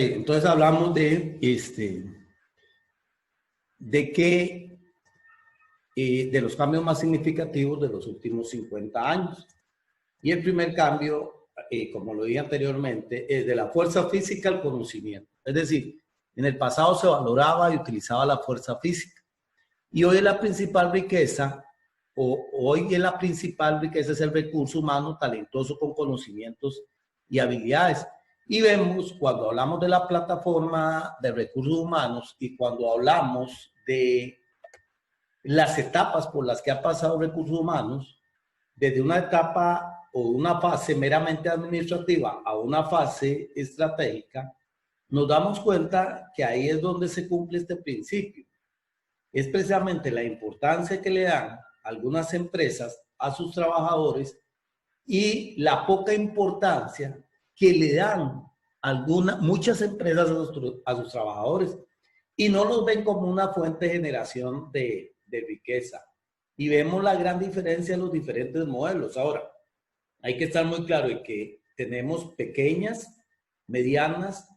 Entonces hablamos de los cambios más significativos de los últimos 50 años. Y el primer cambio, como lo dije anteriormente, es de la fuerza física al conocimiento. Es decir, en el pasado se valoraba y utilizaba la fuerza física. Y hoy la principal riqueza, es el recurso humano talentoso con conocimientos y habilidades. Y vemos, cuando hablamos de la plataforma de recursos humanos y cuando hablamos de las etapas por las que ha pasado recursos humanos, desde una etapa o una fase meramente administrativa a una fase estratégica, nos damos cuenta que ahí es donde se cumple este principio. Es precisamente la importancia que le dan algunas empresas a sus trabajadores y la poca importancia que le dan muchas empresas a sus trabajadores y no los ven como una fuente de generación de riqueza. Y vemos la gran diferencia en los diferentes modelos. Ahora, hay que estar muy claro en que tenemos pequeñas, medianas,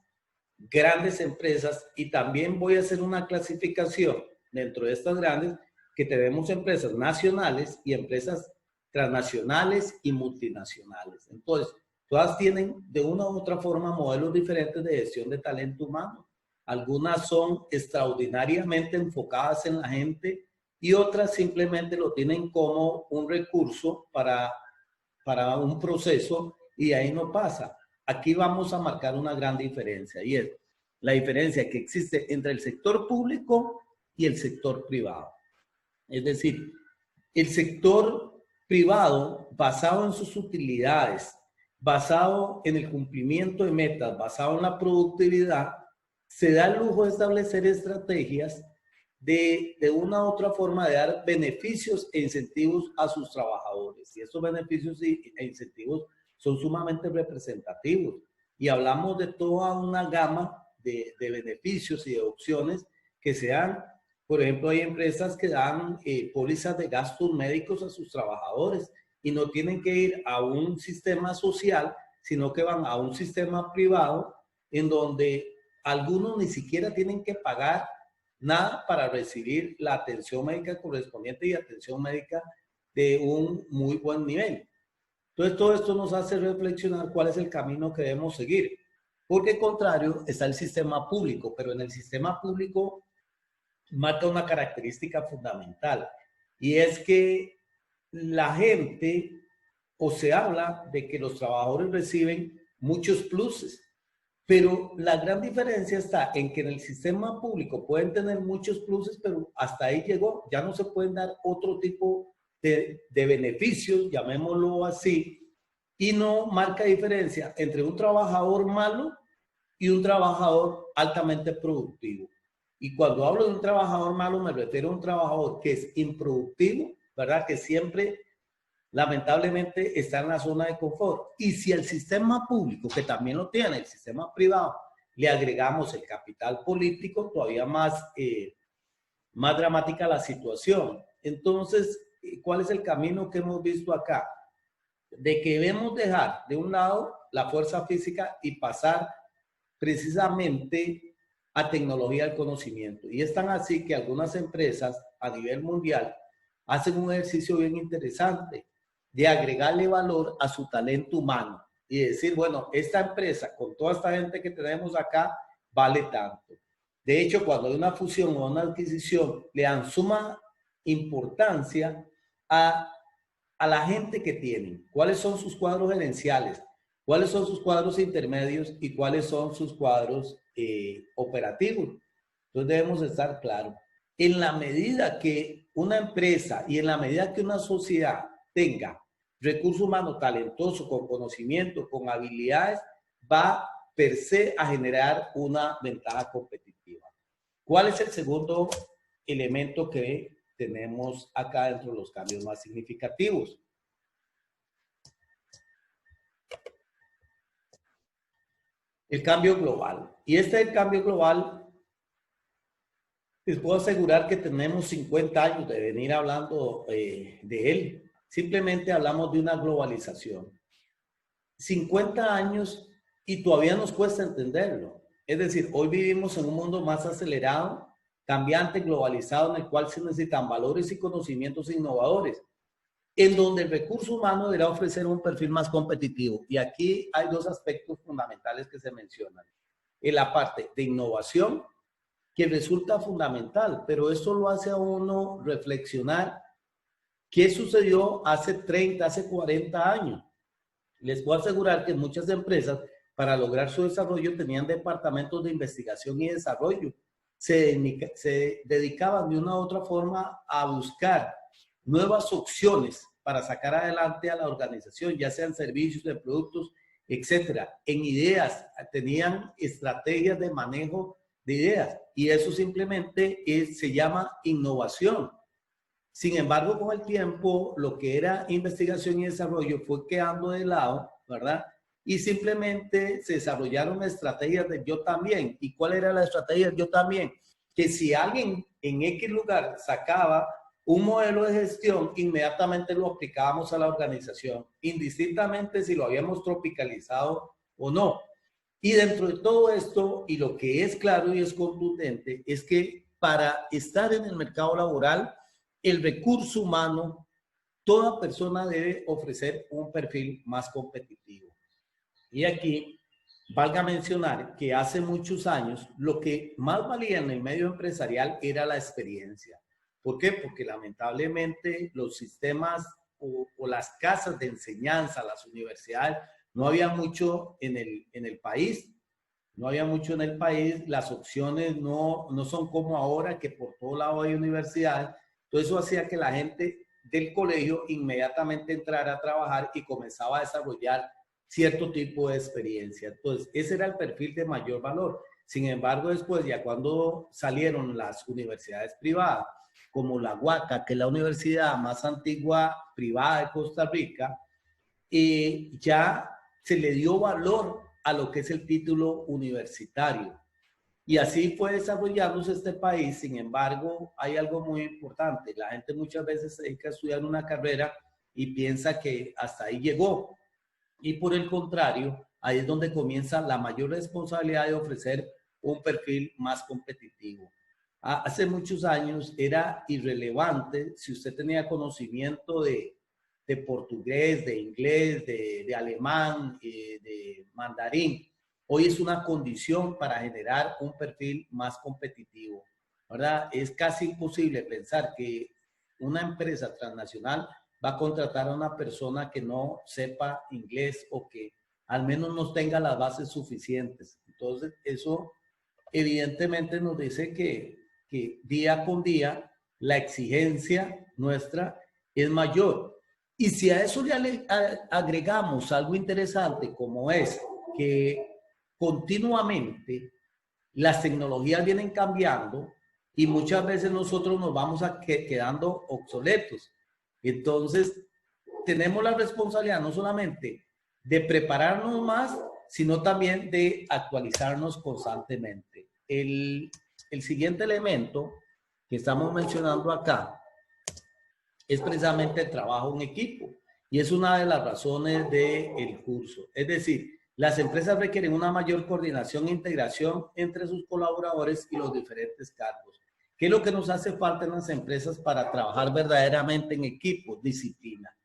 grandes empresas y también voy a hacer una clasificación dentro de estas grandes que tenemos empresas nacionales y empresas transnacionales y multinacionales. Entonces, todas tienen de una u otra forma modelos diferentes de gestión de talento humano. Algunas son extraordinariamente enfocadas en la gente y otras simplemente lo tienen como un recurso para un proceso y de ahí no pasa. Aquí vamos a marcar una gran diferencia y es la diferencia que existe entre el sector público y el sector privado. Es decir, el sector privado basado en sus utilidades, basado en el cumplimiento de metas, basado en la productividad, se da el lujo de establecer estrategias de una u otra forma de dar beneficios e incentivos a sus trabajadores. Y estos beneficios e incentivos son sumamente representativos. Y hablamos de toda una gama de beneficios y de opciones que se dan. Por ejemplo, hay empresas que dan pólizas de gastos médicos a sus trabajadores y no tienen que ir a un sistema social, sino que van a un sistema privado en donde algunos ni siquiera tienen que pagar nada para recibir la atención médica correspondiente y atención médica de un muy buen nivel. Entonces, todo esto nos hace reflexionar cuál es el camino que debemos seguir. Porque, al contrario, está el sistema público, pero en el sistema público marca una característica fundamental y es que la gente o se habla de que los trabajadores reciben muchos pluses, pero la gran diferencia está en que en el sistema público pueden tener muchos pluses, pero hasta ahí llegó, ya no se pueden dar otro tipo de beneficios, llamémoslo así, y no marca diferencia entre un trabajador malo y un trabajador altamente productivo. Y cuando hablo de un trabajador malo, me refiero a un trabajador que es improductivo, ¿verdad? Que siempre, lamentablemente, está en la zona de confort. Y si el sistema público, que también lo tiene, el sistema privado, le agregamos el capital político, todavía más dramática la situación. Entonces, ¿cuál es el camino que hemos visto acá? De que debemos dejar de un lado la fuerza física y pasar precisamente a tecnología del conocimiento. Y es tan así que algunas empresas a nivel mundial hacen un ejercicio bien interesante de agregarle valor a su talento humano y decir, bueno, esta empresa con toda esta gente que tenemos acá vale tanto. De hecho, cuando hay una fusión o una adquisición, le dan suma importancia a la gente que tienen, cuáles son sus cuadros gerenciales, cuáles son sus cuadros intermedios y cuáles son sus cuadros operativos. Entonces debemos estar claros. En la medida que una empresa y en la medida que una sociedad tenga recursos humanos talentosos, con conocimiento, con habilidades, va per se a generar una ventaja competitiva. ¿Cuál es el segundo elemento que tenemos acá dentro de los cambios más significativos? El cambio global. Y este cambio global, les puedo asegurar que tenemos 50 años de venir hablando de él. Simplemente hablamos de una globalización. 50 años y todavía nos cuesta entenderlo. Es decir, hoy vivimos en un mundo más acelerado, cambiante, globalizado, en el cual se necesitan valores y conocimientos innovadores, en donde el recurso humano deberá ofrecer un perfil más competitivo. Y aquí hay dos aspectos fundamentales que se mencionan. En la parte de innovación, que resulta fundamental, pero esto lo hace a uno reflexionar qué sucedió hace 30, hace 40 años. Les puedo asegurar que muchas empresas, para lograr su desarrollo, tenían departamentos de investigación y desarrollo. Se dedicaban de una u otra forma a buscar nuevas opciones para sacar adelante a la organización, ya sean servicios, de productos, etcétera. En ideas, tenían estrategias de manejo de ideas y eso simplemente se llama innovación. Sin embargo, con el tiempo, lo que era investigación y desarrollo fue quedando de lado, ¿verdad? Y simplemente se desarrollaron estrategias de yo también. ¿Y cuál era la estrategia de yo también? Que si alguien en X lugar sacaba un modelo de gestión, inmediatamente lo aplicábamos a la organización, indistintamente si lo habíamos tropicalizado o no. Y dentro de todo esto, y lo que es claro y es contundente, es que para estar en el mercado laboral, el recurso humano, toda persona debe ofrecer un perfil más competitivo. Y aquí, valga mencionar que hace muchos años, lo que más valía en el medio empresarial era la experiencia. ¿Por qué? Porque lamentablemente los sistemas o las casas de enseñanza, las universidades, no había mucho en el país. No había mucho en el país, las opciones no son como ahora, que por todo lado hay universidades. Entonces eso hacía que la gente del colegio inmediatamente entrara a trabajar y comenzaba a desarrollar cierto tipo de experiencia. Entonces ese era el perfil de mayor valor. Sin embargo, después ya cuando salieron las universidades privadas, como la UACA, que es la universidad más antigua privada de Costa Rica, ya se le dio valor a lo que es el título universitario. Y así fue desarrollándose este país. Sin embargo, hay algo muy importante. La gente muchas veces se dedica a estudiar una carrera y piensa que hasta ahí llegó. Y por el contrario, ahí es donde comienza la mayor responsabilidad de ofrecer un perfil más competitivo. Hace muchos años era irrelevante si usted tenía conocimiento de portugués, de inglés, de alemán, de mandarín. Hoy es una condición para generar un perfil más competitivo, ¿verdad? Es casi imposible pensar que una empresa transnacional va a contratar a una persona que no sepa inglés o que al menos no tenga las bases suficientes. Entonces, eso evidentemente nos dice que día con día la exigencia nuestra es mayor. Y si a eso le agregamos algo interesante como es que continuamente las tecnologías vienen cambiando y muchas veces nosotros nos vamos quedando obsoletos. Entonces, tenemos la responsabilidad no solamente de prepararnos más, sino también de actualizarnos constantemente. El siguiente elemento que estamos mencionando acá es precisamente el trabajo en equipo y es una de las razones del curso. Es decir, las empresas requieren una mayor coordinación e integración entre sus colaboradores y los diferentes cargos. ¿Qué es lo que nos hace falta en las empresas para trabajar verdaderamente en equipo? Disciplina.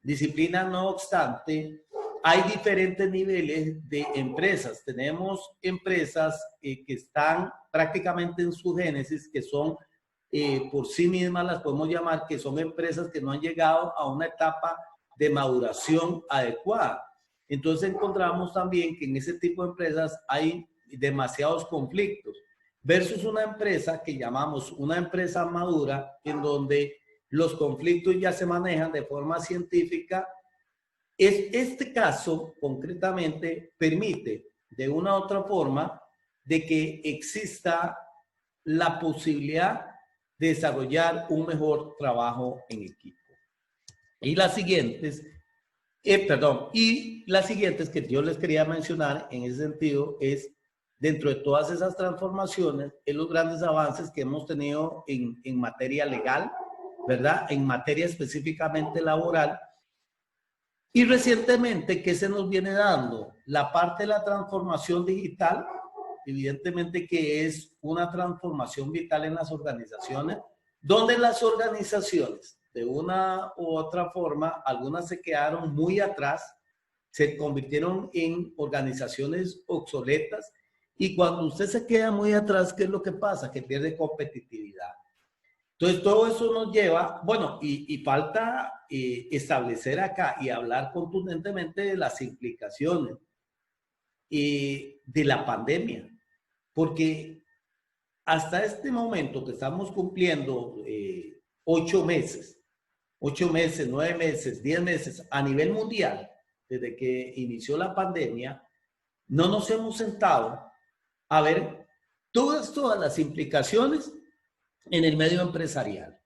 Disciplina, no obstante, hay diferentes niveles de empresas. Tenemos empresas que están prácticamente en su génesis, que son por sí mismas, las podemos llamar, que son empresas que no han llegado a una etapa de maduración adecuada. Entonces encontramos también que en ese tipo de empresas hay demasiados conflictos, versus una empresa que llamamos una empresa madura, en donde los conflictos ya se manejan de forma científica. Este caso concretamente permite de una u otra forma de que exista la posibilidad de desarrollar un mejor trabajo en equipo. Y las siguientes, que yo les quería mencionar en ese sentido es, dentro de todas esas transformaciones, es los grandes avances que hemos tenido en materia legal, ¿verdad? En materia específicamente laboral. Y recientemente, ¿qué se nos viene dando? La parte de la transformación digital, evidentemente que es una transformación vital en las organizaciones, donde las organizaciones, de una u otra forma, algunas se quedaron muy atrás, se convirtieron en organizaciones obsoletas, y cuando usted se queda muy atrás, ¿qué es lo que pasa? Que pierde competitividad. Entonces, todo eso nos lleva, bueno, y falta establecer acá y hablar contundentemente de las implicaciones de la pandemia, porque hasta este momento que estamos cumpliendo 8 meses, 9 meses, 10 meses a nivel mundial, desde que inició la pandemia, no nos hemos sentado a ver todas las implicaciones en el medio empresarial,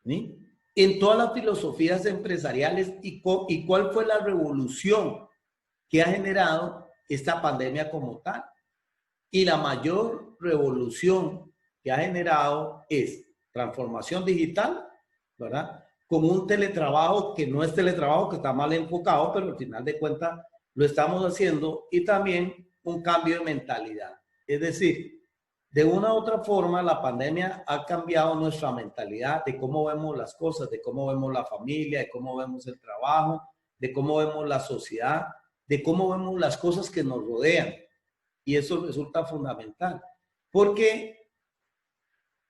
¿sí? En todas las filosofías empresariales y cuál fue la revolución que ha generado esta pandemia como tal. Y la mayor revolución que ha generado es transformación digital, ¿verdad? Como un teletrabajo que no es teletrabajo, que está mal enfocado, pero al final de cuentas lo estamos haciendo, y también un cambio de mentalidad. Es decir, de una u otra forma, la pandemia ha cambiado nuestra mentalidad de cómo vemos las cosas, de cómo vemos la familia, de cómo vemos el trabajo, de cómo vemos la sociedad, de cómo vemos las cosas que nos rodean. Y eso resulta fundamental, porque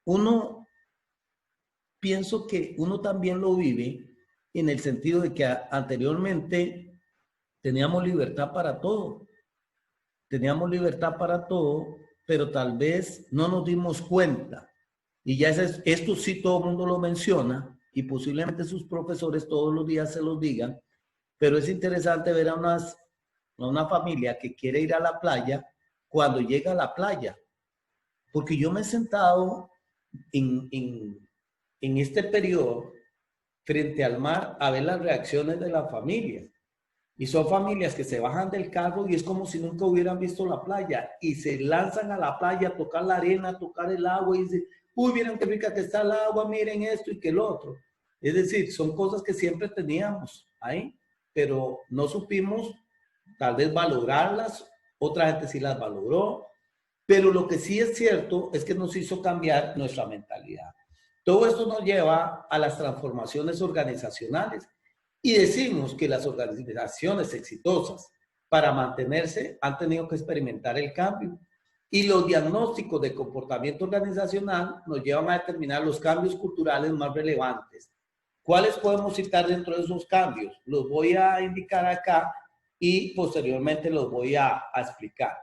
uno, pienso que uno también lo vive en el sentido de que anteriormente teníamos libertad para todo. Teníamos libertad para todo, pero tal vez no nos dimos cuenta. Y ya esto sí todo el mundo lo menciona, y posiblemente sus profesores todos los días se los digan, pero es interesante ver a una familia que quiere ir a la playa cuando llega a la playa. Porque yo me he sentado en este periodo frente al mar a ver las reacciones de las familias. Y son familias que se bajan del carro y es como si nunca hubieran visto la playa y se lanzan a la playa a tocar la arena, a tocar el agua y dicen, uy, miren qué rica que está el agua, miren esto y que el otro. Es decir, son cosas que siempre teníamos ahí, pero no supimos tal vez valorarlas, otra gente sí las valoró, pero lo que sí es cierto es que nos hizo cambiar nuestra mentalidad. Todo esto nos lleva a las transformaciones organizacionales. Y decimos que las organizaciones exitosas para mantenerse han tenido que experimentar el cambio. Y los diagnósticos de comportamiento organizacional nos llevan a determinar los cambios culturales más relevantes. ¿Cuáles podemos citar dentro de esos cambios? Los voy a indicar acá y posteriormente los voy a explicar.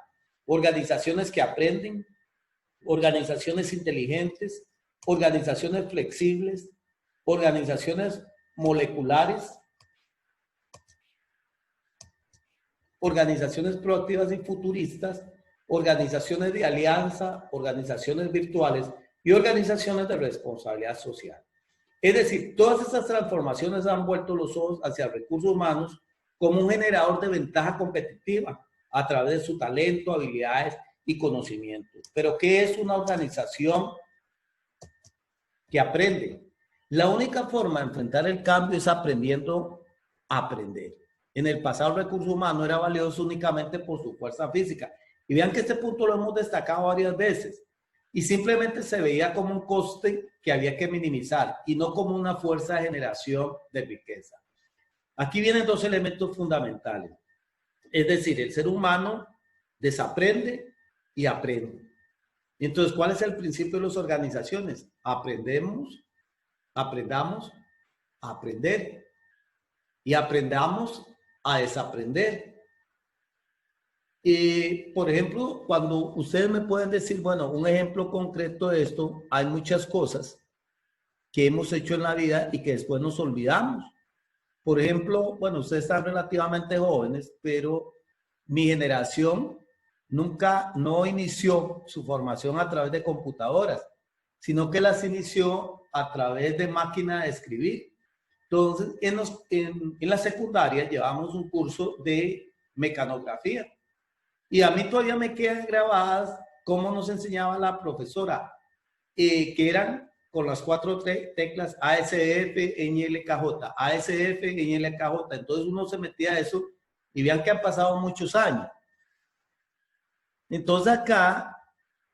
Organizaciones que aprenden, organizaciones inteligentes, organizaciones flexibles, organizaciones moleculares, organizaciones proactivas y futuristas, organizaciones de alianza, organizaciones virtuales y organizaciones de responsabilidad social. Es decir, todas estas transformaciones han vuelto los ojos hacia recursos humanos como un generador de ventaja competitiva a través de su talento, habilidades y conocimientos. Pero ¿qué es una organización que aprende? La única forma de enfrentar el cambio es aprendiendo a aprender. En el pasado, el recurso humano era valioso únicamente por su fuerza física. Y vean que este punto lo hemos destacado varias veces. Y simplemente se veía como un coste que había que minimizar y no como una fuerza de generación de riqueza. Aquí vienen dos elementos fundamentales. Es decir, el ser humano desaprende y aprende. Entonces, ¿cuál es el principio de las organizaciones? Aprendamos a aprender y aprendamos a desaprender. Por ejemplo, cuando ustedes me pueden decir, bueno, un ejemplo concreto de esto, hay muchas cosas que hemos hecho en la vida y que después nos olvidamos. Por ejemplo, bueno, ustedes están relativamente jóvenes, pero mi generación no inició su formación a través de computadoras, sino que las inició a través de máquina de escribir. Entonces, en la secundaria llevamos un curso de mecanografía. Y a mí todavía me quedan grabadas cómo nos enseñaba la profesora, que eran con las 4 teclas ASF, NLKJ, ASF, NLKJ. Entonces uno se metía a eso y vean que han pasado muchos años. Entonces acá,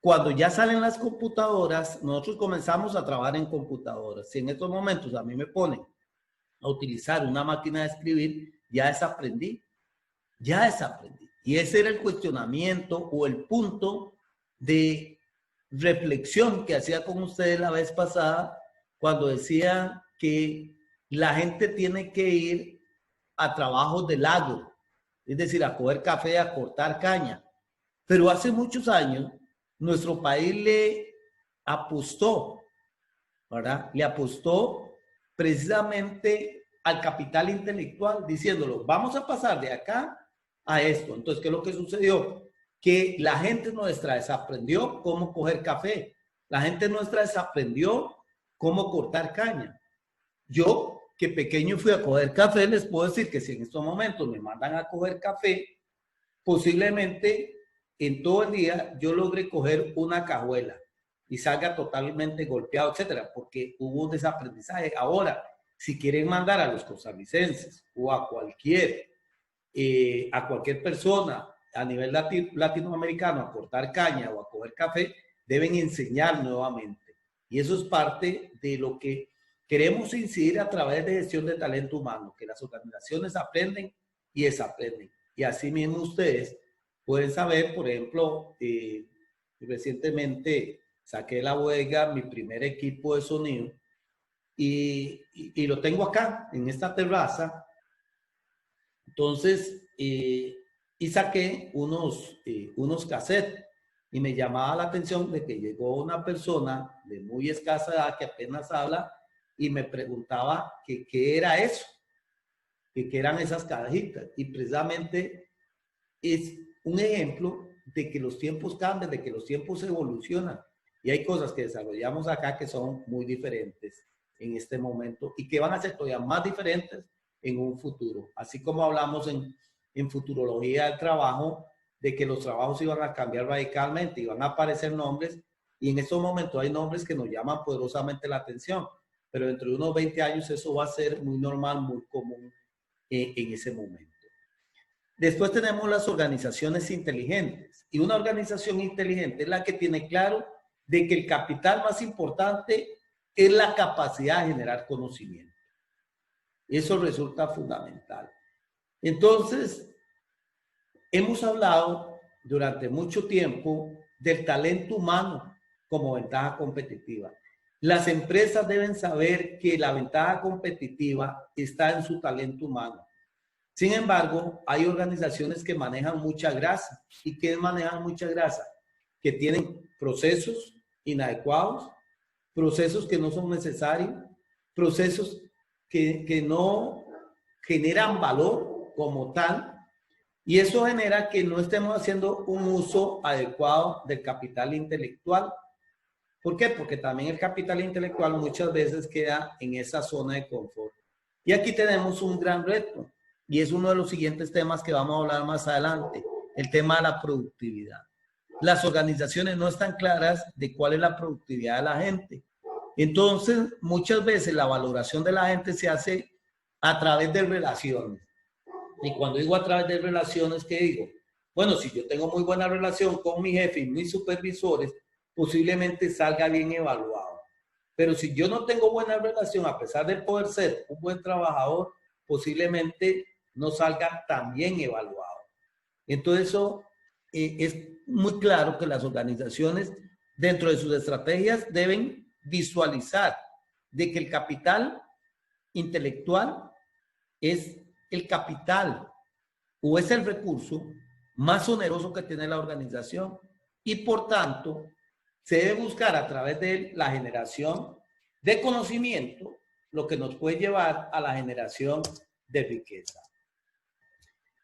cuando ya salen las computadoras, nosotros comenzamos a trabajar en computadoras. Si en estos momentos a mí me ponen a utilizar una máquina de escribir, ya desaprendí. Ya desaprendí. Y ese era el cuestionamiento o el punto de reflexión que hacía con ustedes la vez pasada cuando decía que la gente tiene que ir a trabajos del agro, es decir, a coger café, a cortar caña. Pero hace muchos años nuestro país le apostó, ¿verdad? Le apostó precisamente al capital intelectual, diciéndolo, vamos a pasar de acá a esto. Entonces, ¿qué es lo que sucedió? Que la gente nuestra desaprendió cómo coger café. La gente nuestra desaprendió cómo cortar caña. Yo, que pequeño fui a coger café, les puedo decir que si en estos momentos me mandan a coger café, posiblemente en todo el día yo logré coger una cajuela y salga totalmente golpeado, etcétera, porque hubo un desaprendizaje. Ahora, si quieren mandar a los costarricenses o a cualquier persona a nivel latinoamericano a cortar caña o a coger café, deben enseñar nuevamente. Y eso es parte de lo que queremos incidir a través de gestión de talento humano, que las organizaciones aprenden y desaprenden. Y así mismo ustedes pueden saber, por ejemplo, recientemente saqué de la bodega mi primer equipo de sonido y lo tengo acá, en esta terraza. Entonces, y saqué unos cassettes y me llamaba la atención de que llegó una persona de muy escasa edad que apenas habla y me preguntaba que qué era eso, que qué eran esas cajitas. Y precisamente es un ejemplo de que los tiempos cambian, de que los tiempos evolucionan. Y hay cosas que desarrollamos acá que son muy diferentes en este momento y que van a ser todavía más diferentes en un futuro. Así como hablamos en futurología del trabajo, de que los trabajos iban a cambiar radicalmente, iban a aparecer nombres, y en estos momentos hay nombres que nos llaman poderosamente la atención, pero dentro de unos 20 años eso va a ser muy normal, muy común en ese momento. Después tenemos las organizaciones inteligentes, y una organización inteligente es la que tiene claro de que el capital más importante es la capacidad de generar conocimiento. Eso resulta fundamental. Entonces, hemos hablado durante mucho tiempo del talento humano como ventaja competitiva. Las empresas deben saber que la ventaja competitiva está en su talento humano. Sin embargo, hay organizaciones que manejan mucha grasa. ¿Y qué manejan mucha grasa? Que tienen procesos inadecuados, procesos que no son necesarios, procesos que no generan valor como tal, y eso genera que no estemos haciendo un uso adecuado del capital intelectual. ¿Por qué? Porque también el capital intelectual muchas veces queda en esa zona de confort. Y aquí tenemos un gran reto, y es uno de los siguientes temas que vamos a hablar más adelante, el tema de la productividad. Las organizaciones no están claras de cuál es la productividad de la gente. Entonces, muchas veces la valoración de la gente se hace a través de relaciones. Y cuando digo a través de relaciones, ¿qué digo? Bueno, si yo tengo muy buena relación con mi jefe y mis supervisores, posiblemente salga bien evaluado. Pero si yo no tengo buena relación, a pesar de poder ser un buen trabajador, posiblemente no salga tan bien evaluado. Entonces, eso es muy claro que las organizaciones, dentro de sus estrategias, deben visualizar de que el capital intelectual es el capital o es el recurso más oneroso que tiene la organización y por tanto se debe buscar a través de la generación de conocimiento lo que nos puede llevar a la generación de riqueza.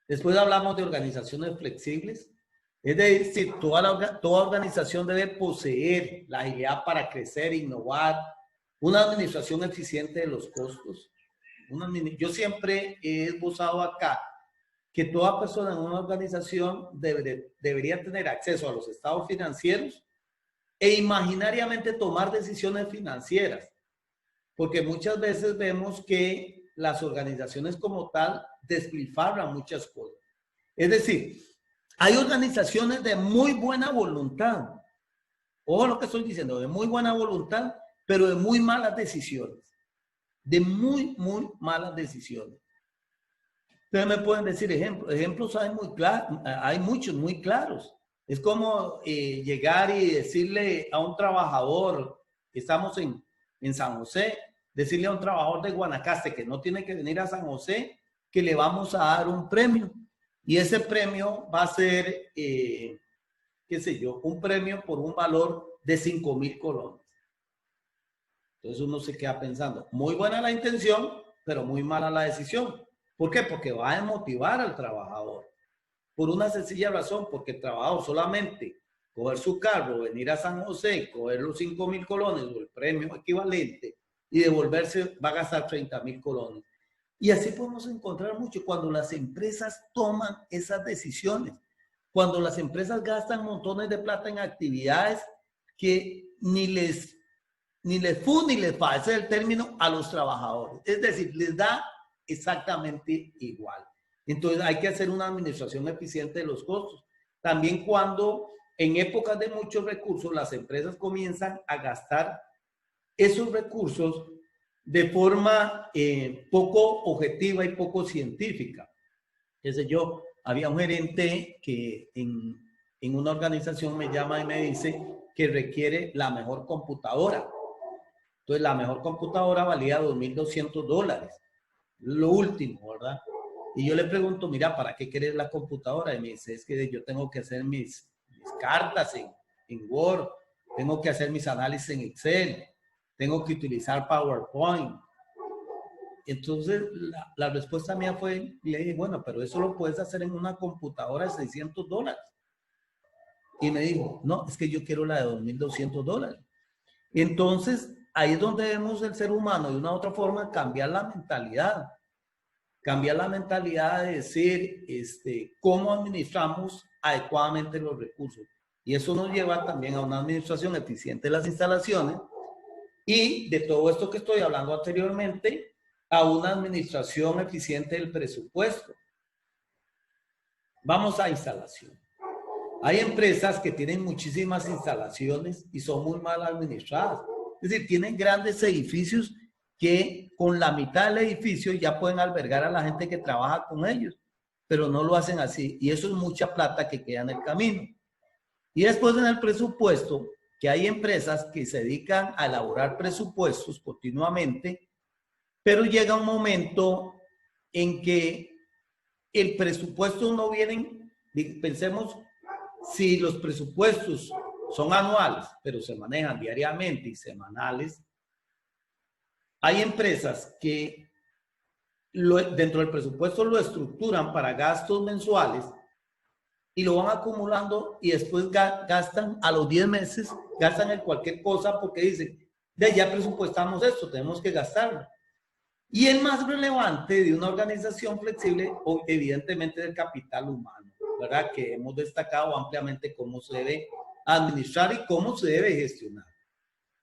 Después hablamos de organizaciones flexibles, es decir, toda organización debe poseer la agilidad para crecer, innovar, una administración eficiente de los costos. Yo siempre he esbozado acá que toda persona en una organización debería tener acceso a los estados financieros e imaginariamente tomar decisiones financieras, porque muchas veces vemos que las organizaciones como tal despilfarran muchas cosas. Es decir, Hay organizaciones de muy buena voluntad. Ojo lo que estoy diciendo, de muy buena voluntad, pero de muy malas decisiones. De muy malas decisiones. Ustedes me pueden decir ejemplos hay muchos muy claros. Es como llegar y decirle a un trabajador, que estamos en San José, decirle a un trabajador de Guanacaste que no tiene que venir a San José, que le vamos a dar un premio. Y ese premio va a ser, qué sé yo, un premio por un valor de 5,000 colones. Entonces uno se queda pensando, muy buena la intención, pero muy mala la decisión. ¿Por qué? Porque va a desmotivar al trabajador. Por una sencilla razón, porque el trabajador solamente coger su carro, venir a San José, coger los 5,000 colones o el premio equivalente y devolverse, va a gastar 30,000 colones. Y así podemos encontrar mucho cuando las empresas toman esas decisiones, cuando las empresas gastan montones de plata en actividades que ni les fa, ese es el término, a los trabajadores. Es decir, les da exactamente igual. Entonces hay que hacer una administración eficiente de los costos. También cuando en épocas de muchos recursos las empresas comienzan a gastar esos recursos de forma poco objetiva y poco científica. Yo, había un gerente que en una organización me llama y me dice que requiere la mejor computadora. Entonces la mejor computadora valía $2,200. Lo último, ¿verdad? Y yo le pregunto, mira, ¿para qué querés la computadora? Y me dice, es que yo tengo que hacer mis cartas en Word, tengo que hacer mis análisis en Excel, tengo que utilizar PowerPoint. Entonces, la respuesta mía fue, le dije, bueno, pero eso lo puedes hacer en una computadora de $600. Y me dijo, no, es que yo quiero la de $2,200. Entonces, ahí es donde vemos el ser humano de una u otra forma cambiar la mentalidad. Cambiar la mentalidad de decir cómo administramos adecuadamente los recursos. Y eso nos lleva también a una administración eficiente de las instalaciones y de todo esto que estoy hablando anteriormente, a una administración eficiente del presupuesto. Vamos a instalación. Hay empresas que tienen muchísimas instalaciones y son muy mal administradas. Es decir, tienen grandes edificios que con la mitad del edificio ya pueden albergar a la gente que trabaja con ellos, pero no lo hacen así. Y eso es mucha plata que queda en el camino. Y después en el presupuesto, que hay empresas que se dedican a elaborar presupuestos continuamente, pero llega un momento en que el presupuesto no viene, pensemos, si los presupuestos son anuales, pero se manejan diariamente y semanales, hay empresas que dentro del presupuesto lo estructuran para gastos mensuales y lo van acumulando y después gastan a los 10 meses, gastan en cualquier cosa porque dicen, ya presupuestamos esto, tenemos que gastarlo. Y el más relevante de una organización flexible, evidentemente, es el capital humano, ¿verdad? Que hemos destacado ampliamente cómo se debe administrar y cómo se debe gestionar.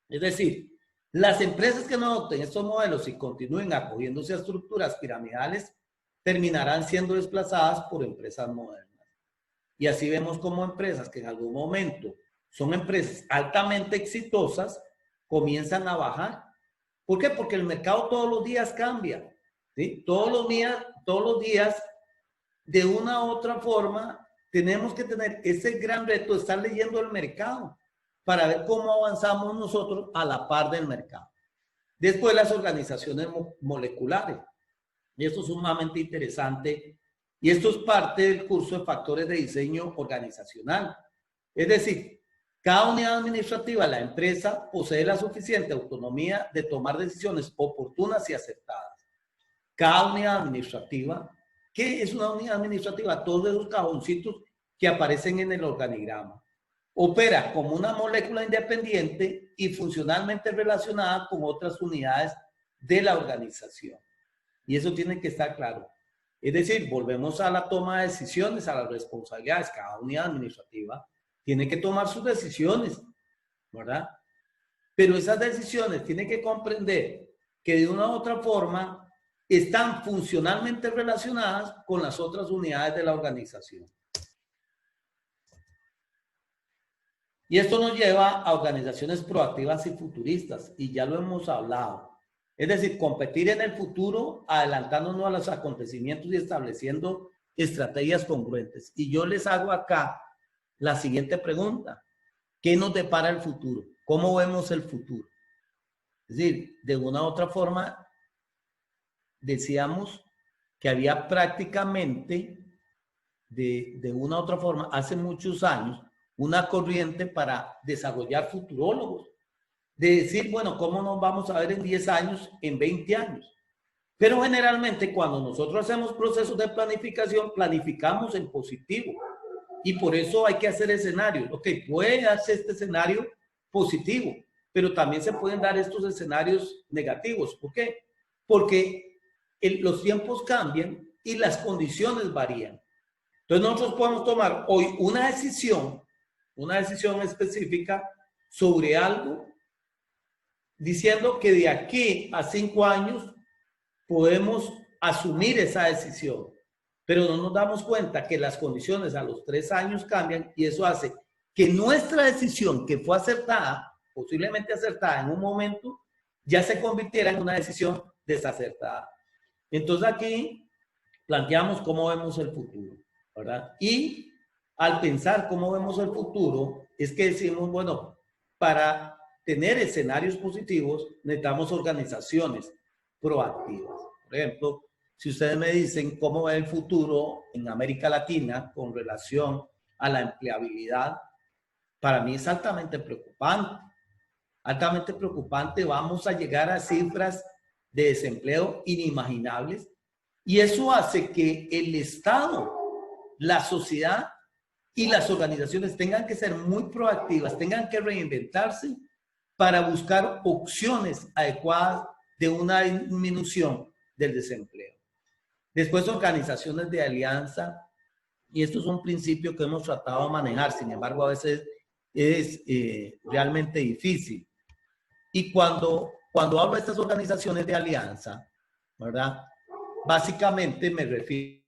Es decir, las empresas que no adopten estos modelos y continúen acogiéndose a estructuras piramidales terminarán siendo desplazadas por empresas modernas. Y así vemos como empresas que en algún momento son empresas altamente exitosas comienzan a bajar. ¿Por qué? Porque el mercado todos los días cambia. ¿Sí? Todos los días, de una u otra forma, tenemos que tener ese gran reto de estar leyendo el mercado para ver cómo avanzamos nosotros a la par del mercado. Después las organizaciones moleculares. Y esto es sumamente interesante. Y esto es parte del curso de factores de diseño organizacional. Es decir, cada unidad administrativa de la empresa posee la suficiente autonomía de tomar decisiones oportunas y acertadas. Cada unidad administrativa, ¿qué es una unidad administrativa? Todos esos cajoncitos que aparecen en el organigrama. Opera como una molécula independiente y funcionalmente relacionada con otras unidades de la organización. Y eso tiene que estar claro. Es decir, volvemos a la toma de decisiones, a las responsabilidades. Cada unidad administrativa tiene que tomar sus decisiones, ¿verdad? Pero esas decisiones tienen que comprender que de una u otra forma están funcionalmente relacionadas con las otras unidades de la organización. Y esto nos lleva a organizaciones proactivas y futuristas, y ya lo hemos hablado. Es decir, competir en el futuro, adelantándonos a los acontecimientos y estableciendo estrategias congruentes. Y yo les hago acá la siguiente pregunta. ¿Qué nos depara el futuro? ¿Cómo vemos el futuro? Es decir, de una u otra forma, decíamos que había prácticamente, de una u otra forma, hace muchos años, una corriente para desarrollar futurólogos. De decir, bueno, ¿cómo nos vamos a ver en 10 años, en 20 años? Pero generalmente cuando nosotros hacemos procesos de planificación, planificamos en positivo. Y por eso hay que hacer escenarios. Ok, puede darse este escenario positivo, pero también se pueden dar estos escenarios negativos. ¿Por qué? Porque los tiempos cambian y las condiciones varían. Entonces nosotros podemos tomar hoy una decisión específica sobre algo, diciendo que de aquí a 5 años podemos asumir esa decisión, pero no nos damos cuenta que las condiciones a los 3 años cambian y eso hace que nuestra decisión, que fue acertada, posiblemente acertada en un momento, ya se convirtiera en una decisión desacertada. Entonces aquí planteamos cómo vemos el futuro, ¿verdad? Y al pensar cómo vemos el futuro, es que decimos, bueno, para tener escenarios positivos necesitamos organizaciones proactivas. Por ejemplo, si ustedes me dicen cómo va el futuro en América Latina con relación a la empleabilidad, para mí es altamente preocupante. Altamente preocupante, vamos a llegar a cifras de desempleo inimaginables y eso hace que el Estado, la sociedad y las organizaciones tengan que ser muy proactivas, tengan que reinventarse para buscar opciones adecuadas de una disminución del desempleo. Después, organizaciones de alianza, y esto es un principio que hemos tratado de manejar, sin embargo, a veces es realmente difícil. Y cuando hablo de estas organizaciones de alianza, ¿verdad? Básicamente me refiero,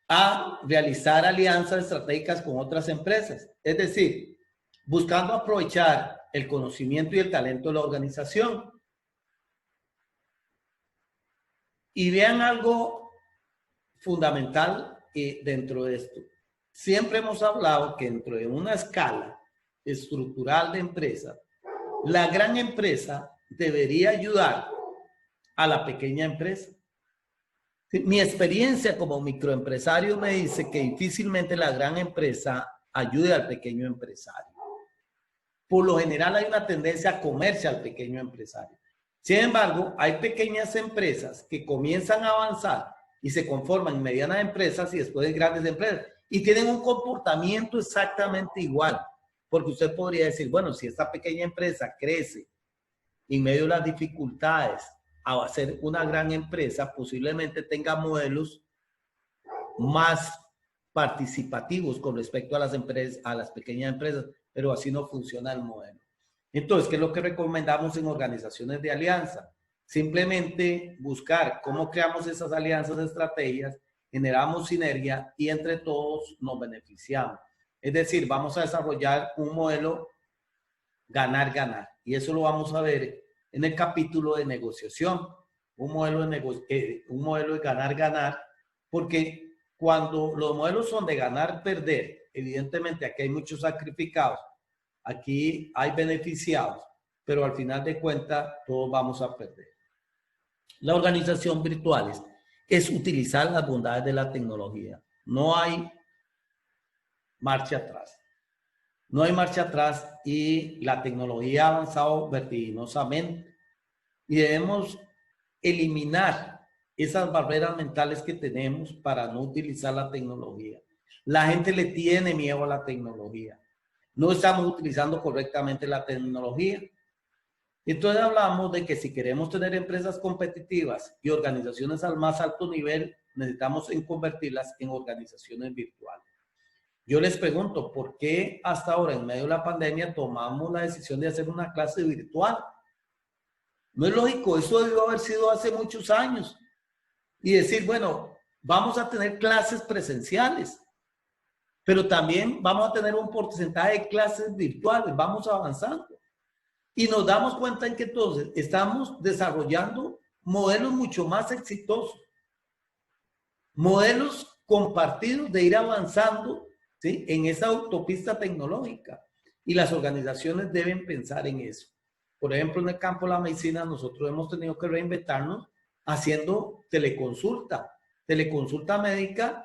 a realizar alianzas estratégicas con otras empresas. Es decir, buscando aprovechar el conocimiento y el talento de la organización. Y vean algo fundamental dentro de esto. Siempre hemos hablado que dentro de una escala estructural de empresa, la gran empresa debería ayudar a la pequeña empresa. Mi experiencia como microempresario me dice que difícilmente la gran empresa ayude al pequeño empresario. Por lo general hay una tendencia a comerse al pequeño empresario. Sin embargo, hay pequeñas empresas que comienzan a avanzar y se conforman en medianas empresas y después en grandes empresas y tienen un comportamiento exactamente igual. Porque usted podría decir, bueno, si esta pequeña empresa crece en medio de las dificultades a ser una gran empresa, posiblemente tenga modelos más participativos con respecto a las empresas, a las pequeñas empresas, pero así no funciona el modelo. Entonces, ¿qué es lo que recomendamos en organizaciones de alianza? Simplemente buscar cómo creamos esas alianzas, estrategias, generamos sinergia y entre todos nos beneficiamos. Es decir, vamos a desarrollar un modelo ganar-ganar y eso lo vamos a ver en el capítulo de negociación, un modelo de ganar-ganar, porque cuando los modelos son de ganar-perder, evidentemente aquí hay muchos sacrificados, aquí hay beneficiados, pero al final de cuentas todos vamos a perder. La organización virtual es utilizar las bondades de la tecnología. No hay marcha atrás. No hay marcha atrás y la tecnología ha avanzado vertiginosamente y debemos eliminar esas barreras mentales que tenemos para no utilizar la tecnología. La gente le tiene miedo a la tecnología. No estamos utilizando correctamente la tecnología. Entonces hablamos de que si queremos tener empresas competitivas y organizaciones al más alto nivel, necesitamos convertirlas en organizaciones virtuales. Yo les pregunto, ¿por qué hasta ahora, en medio de la pandemia, tomamos la decisión de hacer una clase virtual? No es lógico, eso debió haber sido hace muchos años. Y decir, bueno, vamos a tener clases presenciales, pero también vamos a tener un porcentaje de clases virtuales, vamos avanzando. Y nos damos cuenta en que entonces estamos desarrollando modelos mucho más exitosos, modelos compartidos de ir avanzando, ¿sí?, en esa autopista tecnológica. Y las organizaciones deben pensar en eso. Por ejemplo, en el campo de la medicina, nosotros hemos tenido que reinventarnos haciendo teleconsulta médica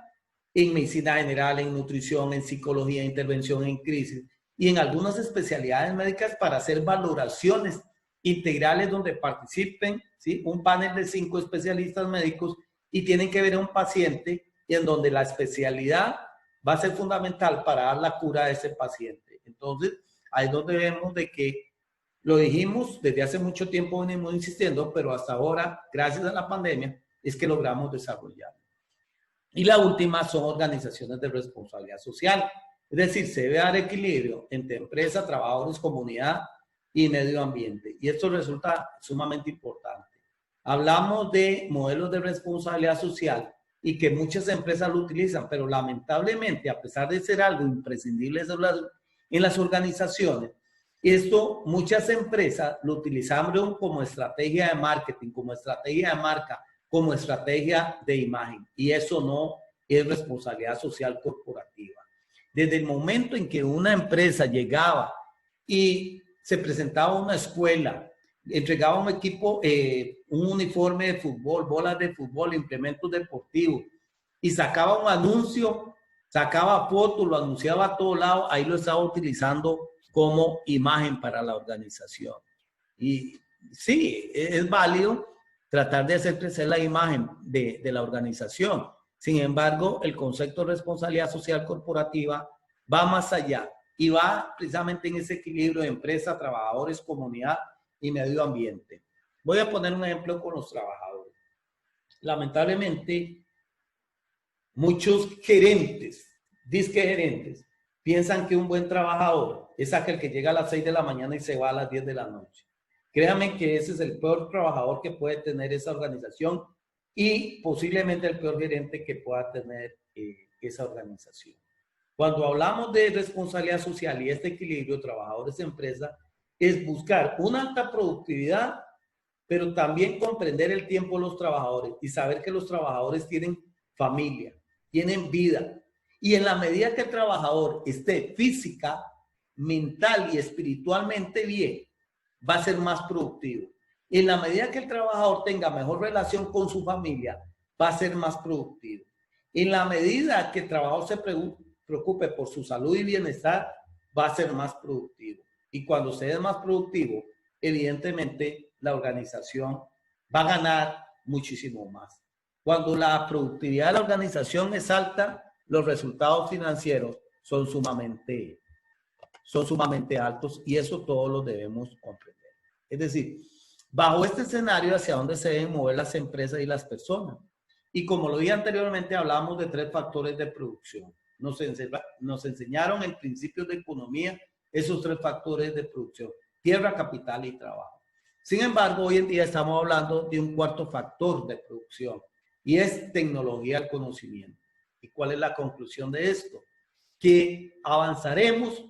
en medicina general, en nutrición, en psicología, intervención en crisis y en algunas especialidades médicas para hacer valoraciones integrales donde participen, ¿sí?, un panel de 5 especialistas médicos y tienen que ver a un paciente y en donde la especialidad va a ser fundamental para dar la cura a ese paciente. Entonces, ahí es donde vemos de que lo dijimos desde hace mucho tiempo, venimos insistiendo, pero hasta ahora, gracias a la pandemia, es que logramos desarrollar. Y la última son organizaciones de responsabilidad social. Es decir, se debe dar equilibrio entre empresa, trabajadores, comunidad y medio ambiente. Y esto resulta sumamente importante. Hablamos de modelos de responsabilidad social y que muchas empresas lo utilizan, pero lamentablemente, a pesar de ser algo imprescindible en las organizaciones, esto muchas empresas lo utilizan como estrategia de marketing, como estrategia de marca, como estrategia de imagen. Y eso no es responsabilidad social corporativa. Desde el momento en que una empresa llegaba y se presentaba a una escuela, entregaba un equipo, un uniforme de fútbol, bolas de fútbol, implementos deportivos, y sacaba un anuncio, sacaba fotos, lo anunciaba a todo lado, ahí lo estaba utilizando como imagen para la organización. Y sí, es válido tratar de hacer crecer la imagen de la organización. Sin embargo, el concepto de responsabilidad social corporativa va más allá y va precisamente en ese equilibrio de empresa, trabajadores, comunidad y medio ambiente. Voy a poner un ejemplo con los trabajadores. Lamentablemente, muchos gerentes, disque gerentes, piensan que un buen trabajador es aquel que llega a las 6 de la mañana y se va a las 10 de la noche. Créanme que ese es el peor trabajador que puede tener esa organización y posiblemente el peor gerente que pueda tener esa organización. Cuando hablamos de responsabilidad social y este equilibrio trabajadores-empresa, es buscar una alta productividad, pero también comprender el tiempo de los trabajadores y saber que los trabajadores tienen familia, tienen vida. Y en la medida que el trabajador esté física, mental y espiritualmente bien, va a ser más productivo. En la medida que el trabajador tenga mejor relación con su familia, va a ser más productivo. En la medida que el trabajador se preocupe por su salud y bienestar, va a ser más productivo. Y cuando se es más productivo, evidentemente la organización va a ganar muchísimo más. Cuando la productividad de la organización es alta, los resultados financieros son sumamente altos y eso todos lo debemos comprender. Es decir, bajo este escenario, ¿hacia dónde se deben mover las empresas y las personas? Y como lo dije anteriormente, hablamos de 3 factores de producción. Nos enseñaron en principios de economía esos 3 factores de producción: tierra, capital y trabajo. Sin embargo, hoy en día estamos hablando de un 4º factor de producción y es tecnología del conocimiento. ¿Y cuál es la conclusión de esto? Que avanzaremos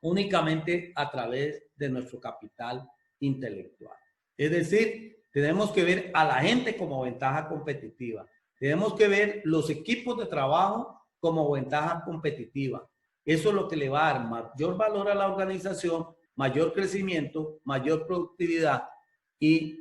únicamente a través de nuestro capital intelectual. Es decir, tenemos que ver a la gente como ventaja competitiva. Tenemos que ver los equipos de trabajo como ventaja competitiva. Eso es lo que le va a dar mayor valor a la organización, mayor crecimiento, mayor productividad y